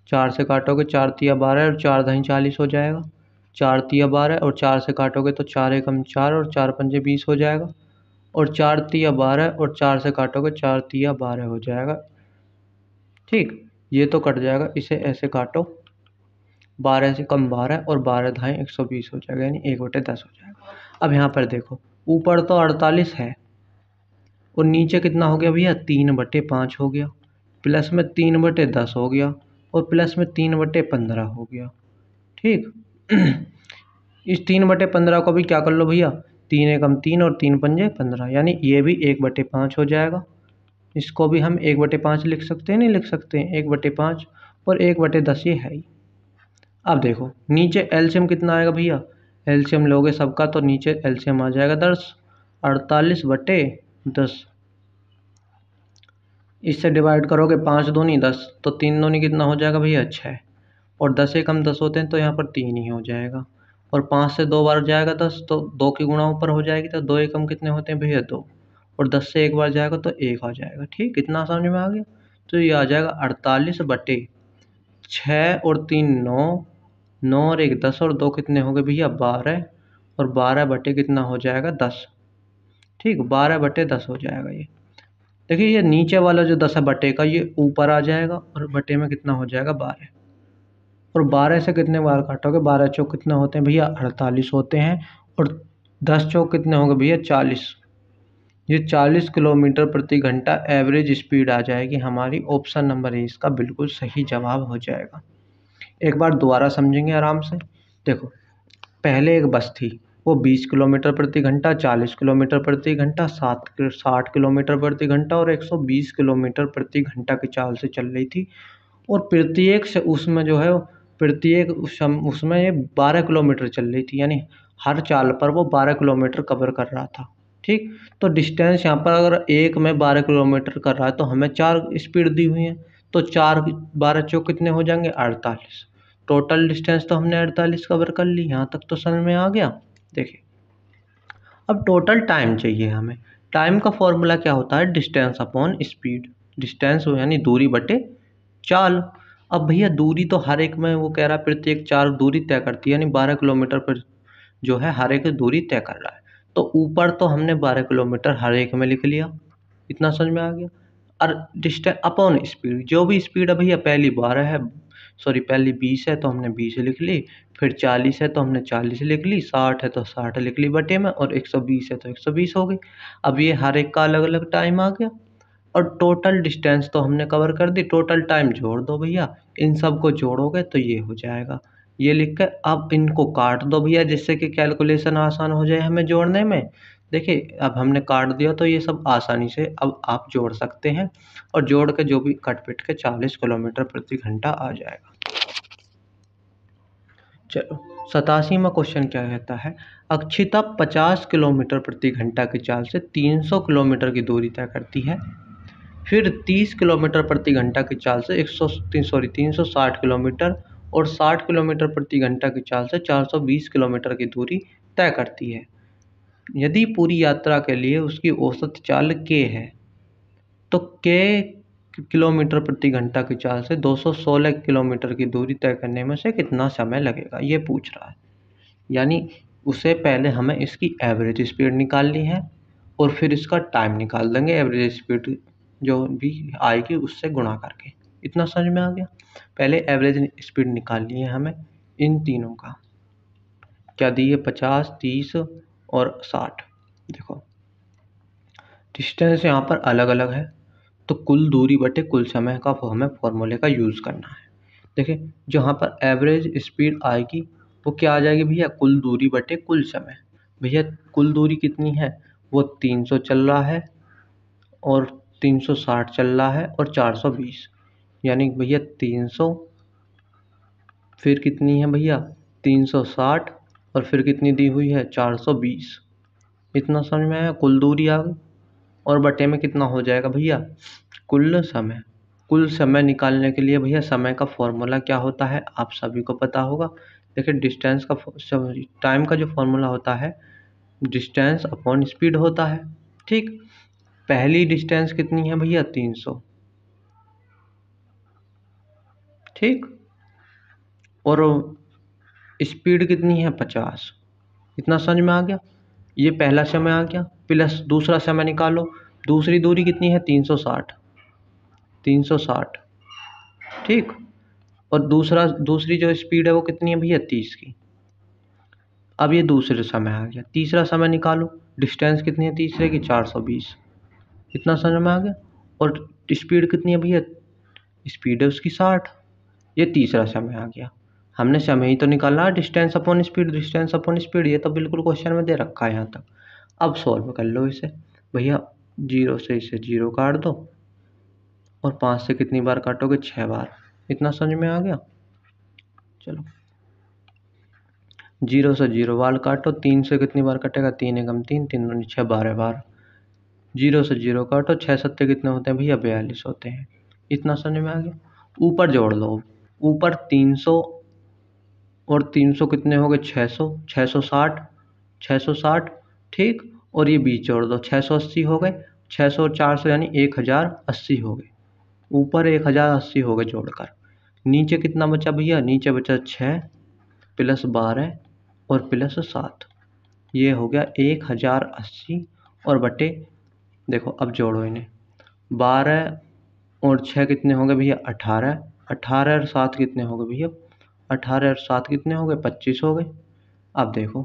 4 से काटोगे 4 तिया 12 और 4 दही 40 हो जाएगा। 4 तिया 12 और 4 से काटोगे तो 4 एकम 4 और 4 पंजे 20 हो जाएगा। और 4 तिया 12 और 4 से काटोगे 4 तिया 12 हो जाएगा। ठीक, ये तो कट जाएगा। इसे ऐसे काटो, 12 से कम 12 और 12 धाई 120 हो जाएगा, यानी 1/10 हो जाएगा। अब यहाँ पर देखो, ऊपर तो 48 है और नीचे कितना हो गया भैया 3/5 हो गया, प्लस में 3/10 हो गया और प्लस में 3/15 हो गया। ठीक इस 3/15 को भी क्या कर लो भैया, 3 एकम 3 और 3 पंजे 15, यानी ये भी 1/5 हो जाएगा। इसको भी हम 1/5 लिख सकते हैं, नहीं लिख सकते हैं 1/5 और 1/10 ये है ही। अब देखो नीचे एलसीएम कितना आएगा भैया, एलसीएम लोगे सबका तो नीचे एलसीएम आ जाएगा 10, 48/10। इससे डिवाइड करोगे 5 दूनी 10, तो 3 दूनी कितना हो जाएगा भैया 6, और 10 एकम 10 होते हैं तो यहाँ पर 3 ही हो जाएगा। और 5 से 2 बार जाएगा 10 तो 2 की गुणा ऊपर हो जाएगी, तो 2 एकम कितने होते हैं भैया 2, और 10 से एक बार जाएगा तो 1 आ जाएगा। ठीक, कितना समझ में आ गया। तो ये आ जाएगा 48/6 और 3 9, 9 और 1 10 और 2 कितने हो गए भैया 12, और 12 बटे कितना हो जाएगा 10। ठीक, 12/10 हो जाएगा ये। देखिए ये नीचे वाला जो 10 है बटे का, ये ऊपर आ जाएगा और बटे में कितना हो जाएगा 12, और 12 से कितने बार काटोगे, 12 चौक कितने होते हैं भैया 48 होते हैं, और 10 चौक कितने होंगे भैया 40। ये 40 किलोमीटर प्रति घंटा एवरेज स्पीड आ जाएगी हमारी। ऑप्शन नंबर ए इसका बिल्कुल सही जवाब हो जाएगा। एक बार दोबारा समझेंगे आराम से। देखो, पहले एक बस थी, वो 20 किलोमीटर प्रति घंटा, 40 किलोमीटर प्रति घंटा, 60 किलोमीटर प्रति घंटा और 120 किलोमीटर प्रति घंटा की चाल से चल रही थी। और प्रत्येक से उसमें जो है प्रत्येक उसमें ये 12 किलोमीटर चल रही थी, यानी हर चाल पर वो 12 किलोमीटर कवर कर रहा था। ठीक, तो डिस्टेंस यहाँ पर अगर एक में 12 किलोमीटर कर रहा है तो हमें 4 स्पीड दी हुई है, तो 4 12 चौक कितने हो जाएंगे 48। टोटल डिस्टेंस तो हमने 48 कवर कर ली। यहाँ तक तो समझ में आ गया। देखिए अब टोटल टाइम चाहिए हमें। टाइम का फॉर्मूला क्या होता है, डिस्टेंस अपॉन स्पीड। डिस्टेंस यानी दूरी बटे चाल। अब भैया दूरी तो हर एक में वो कह रहा है प्रत्येक 4 दूरी तय करती है, यानी 12 किलोमीटर पर जो है हर एक दूरी तय कर रहा है। तो ऊपर तो हमने 12 किलोमीटर हर एक में लिख लिया, इतना समझ में आ गया। और डिस्टेंस अपॉन स्पीड, जो भी स्पीड है भैया, पहली 12 है, सॉरी पहली 20 है तो हमने 20 लिख ली, फिर 40 है तो हमने 40 लिख ली, 60 है तो 60 लिख ली बटे में, और 120 है तो 120 हो गई। अब ये हर एक का अलग अलग टाइम आ गया, और टोटल डिस्टेंस तो हमने कवर कर दी। टोटल टाइम जोड़ दो भैया, इन सब को जोड़ोगे तो ये हो जाएगा। ये लिख कर अब इनको काट दो भैया, जिससे कि कैलकुलेशन आसान हो जाए हमें जोड़ने में। देखिए अब हमने काट दिया तो ये सब आसानी से अब आप जोड़ सकते हैं, और जोड़ के जो भी कट पिट के 40 किलोमीटर प्रति घंटा आ जाएगा। चलो 87वां क्वेश्चन क्या कहता है, अक्षिता 50 किलोमीटर प्रति घंटा की चाल से 300 किलोमीटर की दूरी तय करती है। फिर 30 किलोमीटर प्रति घंटा की चाल से 360 किलोमीटर और 60 किलोमीटर प्रति घंटा की चाल से 420 किलोमीटर की दूरी तय करती है। यदि पूरी यात्रा के लिए उसकी औसत चाल k है, तो k किलोमीटर प्रति घंटा की चाल से 216 किलोमीटर की दूरी तय करने में से कितना समय लगेगा, ये पूछ रहा है। यानी उसे पहले हमें इसकी एवरेज स्पीड निकालनी है और फिर इसका टाइम निकाल देंगे, एवरेज स्पीड जो भी आएगी उससे गुणा करके। इतना समझ में आ गया। पहले एवरेज स्पीड निकालनी है हमें इन तीनों का। क्या दी है 50, 30 और 60। देखो डिस्टेंस यहाँ पर अलग अलग है, तो कुल दूरी बटे कुल समय का हमें फॉर्मूले का यूज़ करना है। देखिए जहाँ पर एवरेज स्पीड आएगी वो क्या आ जाएगी भैया, कुल दूरी बटे कुल समय। भैया कुल दूरी कितनी है, वो 300 चल रहा है और 360 चल रहा है और 420, यानी भैया 300 फिर कितनी है भैया 360 और फिर कितनी दी हुई है 420। इतना समझ में आया, कुल दूरी आ गई। और बटे में कितना हो जाएगा भैया कुल समय। कुल समय निकालने के लिए भैया समय का फॉर्मूला क्या होता है आप सभी को पता होगा। देखिए डिस्टेंस का टाइम का जो फॉर्मूला होता है डिस्टेंस अपॉन स्पीड होता है। ठीक, पहली डिस्टेंस कितनी है भैया 300। ठीक, और स्पीड कितनी है 50। इतना समझ में आ गया। ये पहला समय आ गया, प्लस दूसरा समय निकालो। दूसरी दूरी कितनी है 360। 360। ठीक, और दूसरी जो स्पीड है वो कितनी है भैया 30 की। अब ये दूसरे समय आ गया, तीसरा समय निकालो। डिस्टेंस कितनी है तीसरे की 420। इतना समझ में आ गया। और स्पीड कितनी है भैया, स्पीड है उसकी 60। ये तीसरा समय आ गया। हमने समय ही तो निकाला है, distance upon speed, distance upon speed. ये तो बिल्कुल क्वेश्चन में दे रखा है यहाँ तक। अब सॉल्व कर लो इसे भैया। 0 से इसे 0 काट दो और 5 से कितनी बार काटोगे 6 बार। इतना समझ में आ गया। चलो 0 से 0 बार काटो, 3 से कितनी बार कटेगा 3 एकम 3, 3 दूनी 6, 12 बार। 0 से 0 काटो, 6 सत्ते कितने होते हैं भैया 42 होते हैं। इतना समझ में आ गया। ऊपर जोड़ लो, ऊपर 300 और 300 कितने हो गए 600, 660, 660। ठीक, और ये बीच जोड़ दो 680 हो गए। 600 और 400 यानी 1080 हो गए। ऊपर 1080 हो गए जोड़कर। नीचे कितना बचा भैया, नीचे बचा 6 प्लस 12 और प्लस 7। ये हो गया 1080 और बटे, देखो अब जोड़ो इन्हें। 12 और 6 कितने हो गए भैया 18। 18 और 7 कितने हो गए भैया, 18 और 7 कितने हो गए 25 हो गए। अब देखो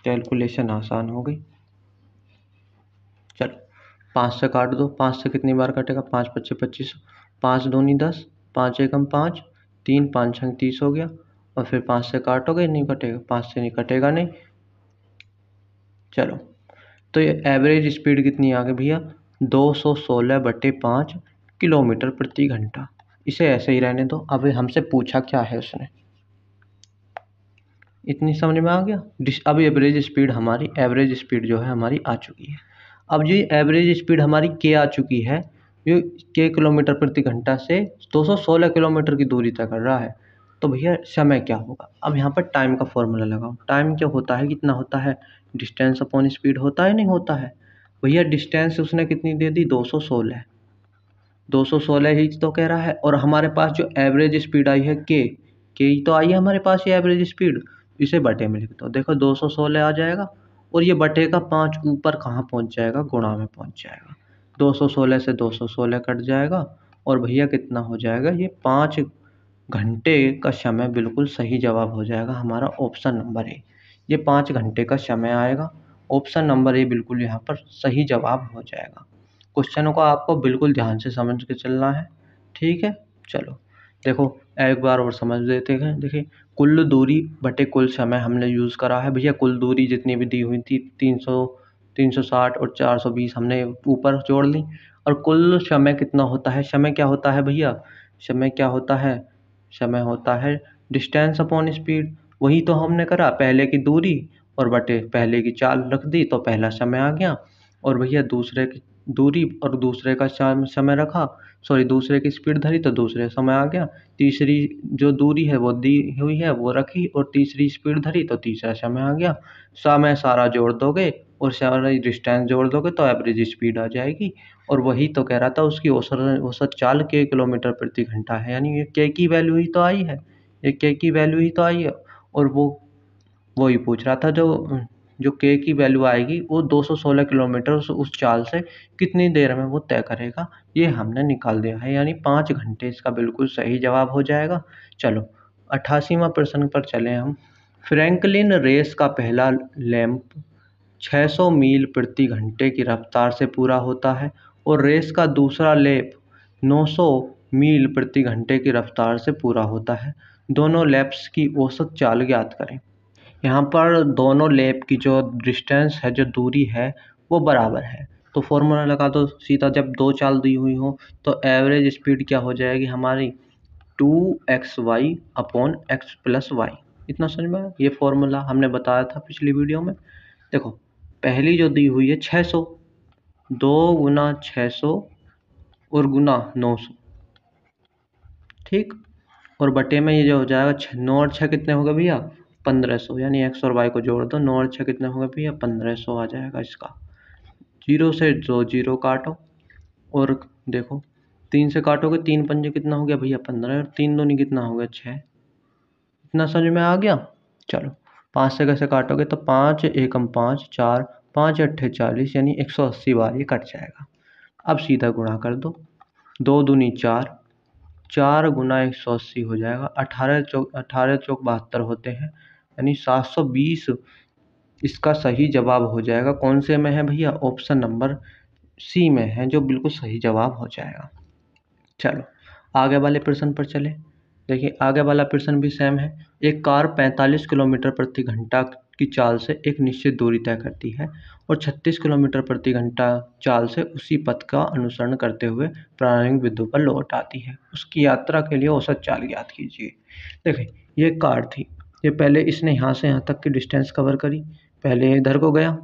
कैलकुलेशन आसान हो गई। चलो 5 से काट दो, 5 से कितनी बार कटेगा 5 पच्चे 25, 5 दूनी 10, 5 एकम 5, 3 5 छंग 30 हो गया। और फिर 5 से काटोगे नहीं कटेगा, 5 से नहीं कटेगा नहीं। चलो तो ये एवरेज स्पीड कितनी आ गई भैया 216/5 किलोमीटर प्रति घंटा। इसे ऐसे ही रहने दो। अब हमसे पूछा क्या है उसने, इतनी समझ में आ गया। अब एवरेज स्पीड हमारी, एवरेज स्पीड जो है हमारी आ चुकी है। अब जो एवरेज स्पीड हमारी के आ चुकी है, ये के किलोमीटर प्रति घंटा से 216 किलोमीटर की दूरी तय कर रहा है। तो भैया समय क्या होगा। अब यहाँ पर टाइम का फॉर्मूला लगाओ। टाइम क्या होता है, कितना होता है, डिस्टेंस अपॉन स्पीड होता है नहीं होता है। भैया डिस्टेंस उसने कितनी दे दी 216, 216 ही तो कह रहा है। और हमारे पास जो एवरेज स्पीड आई है के ही तो आई है हमारे पास ये एवरेज स्पीड। इसे बटे में लिख दो, देखो 216 आ जाएगा और ये बटे का 5 ऊपर कहाँ पहुँच जाएगा, गुणा में पहुँच जाएगा। 216 से 216 कट जाएगा और भैया कितना हो जाएगा, ये 5 घंटे का समय बिल्कुल सही जवाब हो जाएगा हमारा ऑप्शन नंबर ए। ये 5 घंटे का समय आएगा। ऑप्शन नंबर ए बिल्कुल यहाँ पर सही जवाब हो जाएगा। क्वेश्चनों को आपको बिल्कुल ध्यान से समझ के चलना है। ठीक है, चलो देखो एक बार और समझ लेते हैं। देखिए कुल दूरी बटे कुल समय हमने यूज़ करा है भैया। कुल दूरी जितनी भी दी हुई थी 300, 360 और 420 हमने ऊपर जोड़ ली। और कुल समय कितना होता है, समय क्या होता है भैया, समय क्या होता है, समय होता है डिस्टेंस अपॉन स्पीड। वही तो हमने करा, पहले की दूरी और बटे पहले की चाल रख दी तो पहला समय आ गया। और भैया दूसरे की दूरी और दूसरे का समय रखा, सॉरी दूसरे की स्पीड धरी तो दूसरे समय आ गया। तीसरी जो दूरी है वो दी हुई है वो रखी और तीसरी स्पीड धरी तो तीसरा समय आ गया। समय सारा जोड़ दोगे और सारा डिस्टेंस जोड़ दोगे तो एवरेज स्पीड आ जाएगी। और वही तो कह रहा था उसकी औसत चाल के किलोमीटर प्रति घंटा है, यानी ये के की वैल्यू ही तो आई है, ये के की वैल्यू ही तो आई है। और वो वही पूछ रहा था, जो जो के की वैल्यू आएगी वो 216 किलोमीटर उस चाल से कितनी देर में वो तय करेगा, ये हमने निकाल दिया है। यानी 5 घंटे इसका बिल्कुल सही जवाब हो जाएगा। चलो 88वां प्रश्न पर चलें हम। फ्रैंकलिन रेस का पहला लैंप 600 मील प्रति घंटे की रफ्तार से पूरा होता है और रेस का दूसरा लैप 900 मील प्रति घंटे की रफ्तार से पूरा होता है। दोनों लैप्स की औसत चाल ज्ञात करें। यहाँ पर दोनों लैप की जो डिस्टेंस है, जो दूरी है वो बराबर है। तो फॉर्मूला लगा दो सीधा, जब दो चाल दी हुई हो तो एवरेज स्पीड क्या हो जाएगी हमारी 2xy upon x plus Y. इतना समझ में आया? ये फॉर्मूला हमने बताया था पिछली वीडियो में। देखो पहली जो दी हुई है 600, 2 गुना 600 और गुना 900, ठीक। और बटे में ये जो हो जाएगा 9 और 6 कितने हो गए भैया 1500, यानी x और y को जोड़ दो। 9 और 6 कितने हो गए भैया 1500 आ जाएगा इसका। 0 से 2 0 काटो और देखो 3 से काटोगे 3 पंजे कितना हो गया भैया 15 और 3 दूनी कितना हो गया 6। इतना समझ में आ गया। चलो 5 से कैसे काटोगे तो 5 एकम 5 4 5 अट्ठे 40 यानी 180 बार ये कट जाएगा। अब सीधा गुणा कर दो। 2 दूनी 4, 4 गुना 180 हो जाएगा। 18 चौक 72 होते हैं, यानी 720 इसका सही जवाब हो जाएगा। कौन से में है भैया ऑप्शन नंबर सी में है, जो बिल्कुल सही जवाब हो जाएगा। चलो आगे वाले प्रश्न पर चले। देखिए आगे वाला प्रश्न भी सेम है। एक कार 45 किलोमीटर प्रति घंटा की चाल से एक निश्चित दूरी तय करती है और 36 किलोमीटर प्रति घंटा चाल से उसी पथ का अनुसरण करते हुए प्रारंभिक बिंदु पर लौट आती है। उसकी यात्रा के लिए औसत चाल ज्ञात कीजिए। देखिए ये कार थी, ये पहले इसने यहाँ से यहाँ तक की डिस्टेंस कवर करी, पहले इधर को गया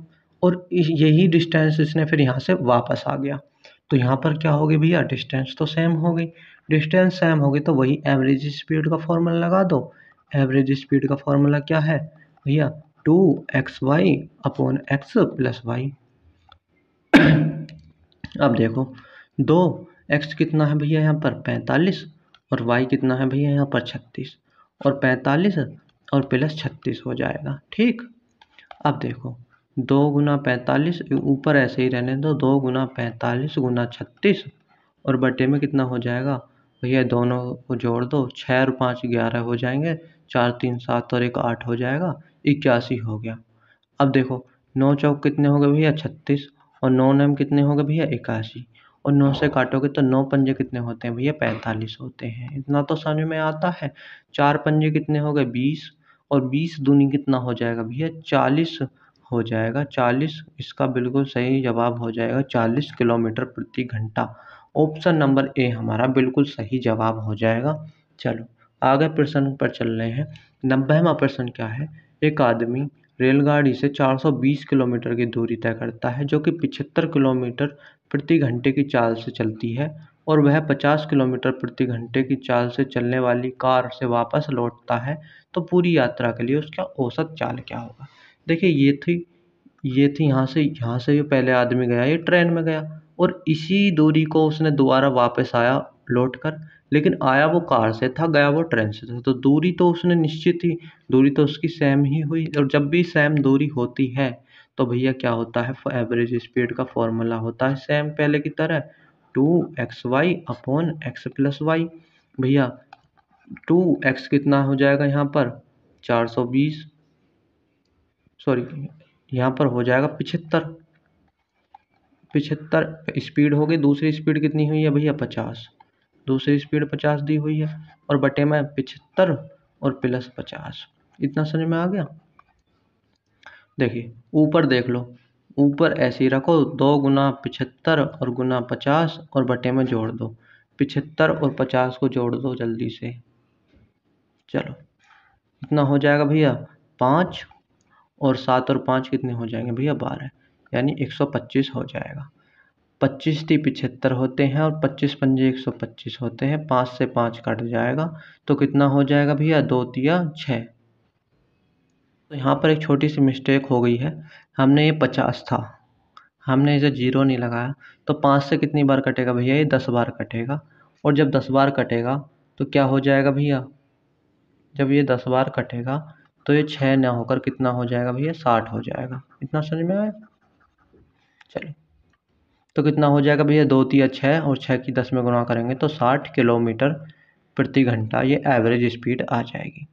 और यही डिस्टेंस इसने फिर यहाँ से वापस आ गया। तो यहाँ पर क्या होगी भैया डिस्टेंस तो सेम हो गई। डिस्टेंस सेम होगी तो वही एवरेज स्पीड का फॉर्मूला लगा दो। एवरेज स्पीड का फॉर्मूला क्या है भैया 2xy upon x plus Y. अब देखो 2x कितना है भैया यहाँ पर 45 और y कितना है भैया यहाँ पर 36 और 45 और प्लस 36 हो जाएगा। ठीक। अब देखो 2 गुना 45 ऊपर ऐसे ही रहने दो, 2 गुना 45 गुना 36 और बटे में कितना हो जाएगा भैया दोनों को जोड़ दो। 6 और 5 11 हो जाएंगे, 4 3 7 और 1 8 हो जाएगा, 81 हो गया। अब देखो 9 चौक कितने हो गए भैया 36 और 9 नम कितने हो गए भैया 81 और 9 से काटोगे तो 9 पंजे कितने होते हैं भैया 45 होते हैं। इतना तो समझ में आता है। 4 पंजे कितने हो गए 20 और 20 दूनी कितना हो जाएगा भैया 40 हो जाएगा। 40 इसका बिल्कुल सही जवाब हो जाएगा 40 किलोमीटर प्रति घंटा। ऑप्शन नंबर ए हमारा बिल्कुल सही जवाब हो जाएगा। चलो आगे प्रश्न पर चल रहे हैं। 90वां प्रश्न क्या है। एक आदमी रेलगाड़ी से 420 किलोमीटर की दूरी तय करता है जो कि 75 किलोमीटर प्रति घंटे की चाल से चलती है और वह 50 किलोमीटर प्रति घंटे की चाल से चलने वाली कार से वापस लौटता है, तो पूरी यात्रा के लिए उसका औसत चाल क्या होगा। देखिए ये थी यहाँ से ये पहले आदमी गया, ये ट्रेन में गया और इसी दूरी को उसने दोबारा वापस आया लौट कर, लेकिन आया वो कार से था, गया वो ट्रेन से था। तो दूरी तो उसने निश्चित ही, दूरी तो उसकी सेम ही हुई और जब भी सेम दूरी होती है तो भैया क्या होता है एवरेज स्पीड का फॉर्मूला होता है सेम पहले की तरह 2xy upon x plus Y. भैया 2x कितना हो जाएगा यहाँ पर 420, सॉरी यहाँ पर हो जाएगा 75 स्पीड हो गई। दूसरी स्पीड कितनी हुई है भैया 50, दूसरी स्पीड 50 दी हुई है और बटे में 75 और प्लस 50। इतना समझ में आ गया। देखिए ऊपर देख लो, ऊपर ऐसे ही रखो 2 गुना 75 और गुना 50 और बटे में जोड़ दो। 75 और 50 को जोड़ दो जल्दी से। चलो इतना हो जाएगा भैया 5 और 7 और 5 कितने हो जाएंगे भैया 12, यानी 125 हो जाएगा। 25 × 75 होते हैं और 25 पंजे 125 होते हैं। 5 से 5 कट जाएगा तो कितना हो जाएगा भैया 2 तिया 6। तो यहाँ पर एक छोटी सी मिस्टेक हो गई है। हमने ये 50 था, हमने इसे 0 नहीं लगाया, तो 5 से कितनी बार कटेगा भैया ये 10 बार कटेगा और जब 10 बार कटेगा तो क्या हो जाएगा भैया, जब ये 10 बार कटेगा तो ये 6 ना होकर कितना हो जाएगा भैया 60 हो जाएगा। इतना समझ में आया। चलो तो कितना हो जाएगा भैया 2 तिया 6 और 6 की 10 में गुणा करेंगे तो 60 किलोमीटर प्रति घंटा ये एवरेज स्पीड आ जाएगी।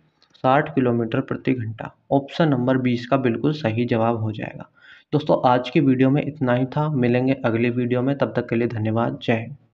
60 किलोमीटर प्रति घंटा ऑप्शन नंबर 20 का बिल्कुल सही जवाब हो जाएगा। दोस्तों आज की वीडियो में इतना ही था, मिलेंगे अगले वीडियो में, तब तक के लिए धन्यवाद, जय हिंद।